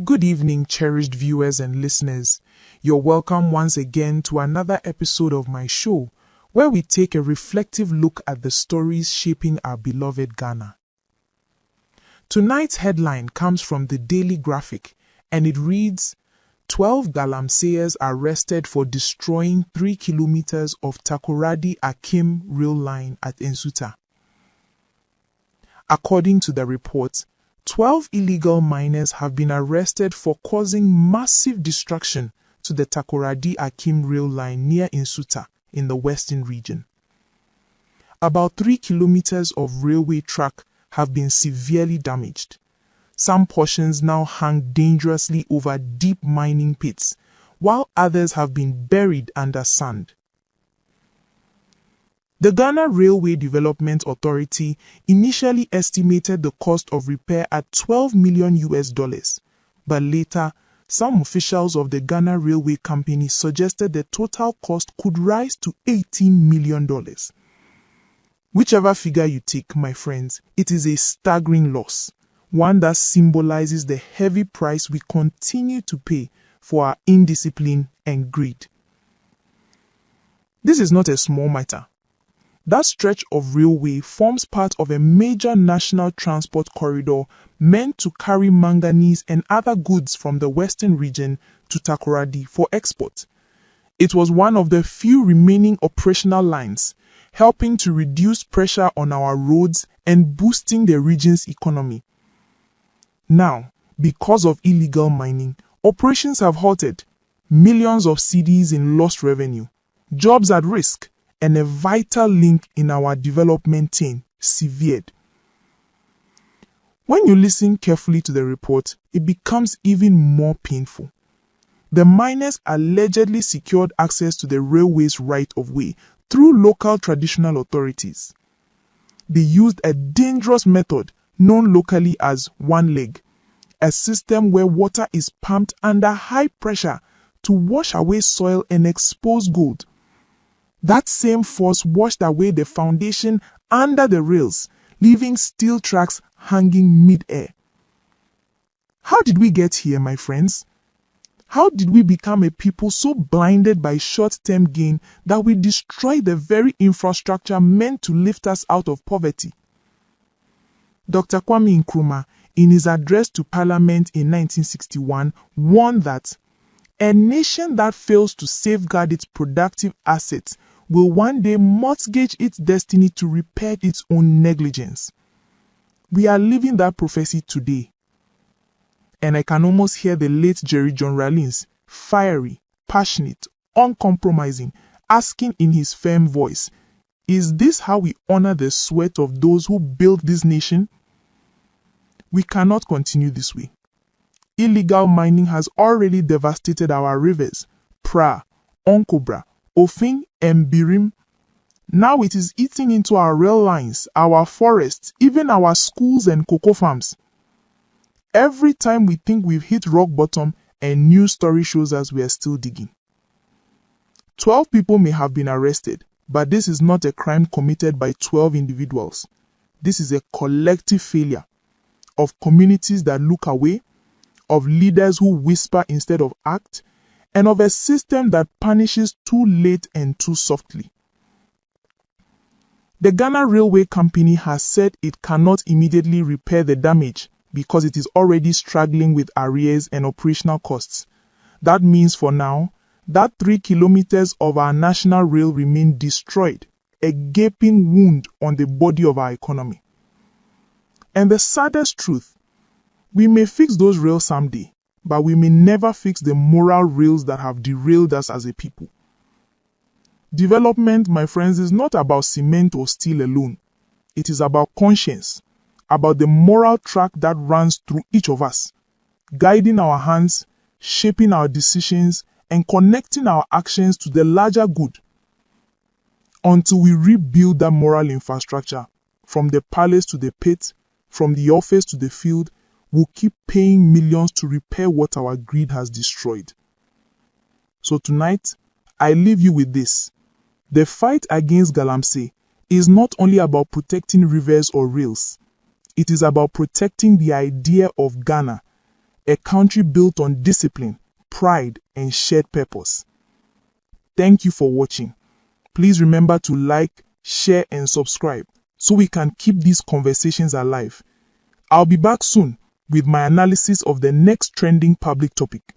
Good evening, cherished viewers and listeners. You're welcome once again to another episode of my show, where we take a reflective look at the stories shaping our beloved Ghana. Tonight's headline comes from the Daily Graphic, and it reads, 12 Galamseyers arrested for destroying 3 kilometers of Takoradi-Akim rail line at Nsuta. According to the report, 12 illegal miners have been arrested for causing massive destruction to the Takoradi-Akim rail line near Nsuta in the western region. About 3 kilometers of railway track have been severely damaged. Some portions now hang dangerously over deep mining pits, while others have been buried under sand. The Ghana Railway Development Authority initially estimated the cost of repair at $12 million, but later, some officials of the Ghana Railway Company suggested the total cost could rise to $18 million. Whichever figure you take, my friends, it is a staggering loss, one that symbolizes the heavy price we continue to pay for our indiscipline and greed. This is not a small matter. That stretch of railway forms part of a major national transport corridor meant to carry manganese and other goods from the western region to Takoradi for export. It was one of the few remaining operational lines, helping to reduce pressure on our roads and boosting the region's economy. Now, because of illegal mining, operations have halted, millions of cedis in lost revenue, jobs at risk, and a vital link in our development chain severed. When you listen carefully to the report, it becomes even more painful. The miners allegedly secured access to the railway's right-of-way through local traditional authorities. They used a dangerous method known locally as one leg, a system where water is pumped under high pressure to wash away soil and expose gold. That same force washed away the foundation under the rails, leaving steel tracks hanging mid-air. How did we get here, my friends? How did we become a people so blinded by short-term gain that we destroy the very infrastructure meant to lift us out of poverty? Dr. Kwame Nkrumah, in his address to Parliament in 1961, warned that a nation that fails to safeguard its productive assets will one day mortgage its destiny to repair its own negligence. We are living that prophecy today. And I can almost hear the late Jerry John Rawlings, fiery, passionate, uncompromising, asking in his firm voice, is this how we honor the sweat of those who built this nation? We cannot continue this way. Illegal mining has already devastated our rivers, Pra, Onkobra, Ofin, and Birim. Now it is eating into our rail lines, our forests, even our schools and cocoa farms. Every time we think we've hit rock bottom, a new story shows us we are still digging. 12 people may have been arrested, but this is not a crime committed by 12 individuals. This is a collective failure of communities that look away, of leaders who whisper instead of act, and of a system that punishes too late and too softly. The Ghana Railway Company has said it cannot immediately repair the damage because it is already struggling with arrears and operational costs. That means for now, that 3 kilometers of our national rail remain destroyed, a gaping wound on the body of our economy. And the saddest truth, we may fix those rails someday, but we may never fix the moral rails that have derailed us as a people. Development, my friends, is not about cement or steel alone. It is about conscience, about the moral track that runs through each of us, guiding our hands, shaping our decisions, and connecting our actions to the larger good. Until we rebuild that moral infrastructure, from the palace to the pit, from the office to the field, we'll keep paying millions to repair what our greed has destroyed. So tonight, I leave you with this. The fight against Galamsey is not only about protecting rivers or rails. It is about protecting the idea of Ghana, a country built on discipline, pride, and shared purpose. Thank you for watching. Please remember to like, share, and subscribe so we can keep these conversations alive. I'll be back soon with my analysis of the next trending public topic.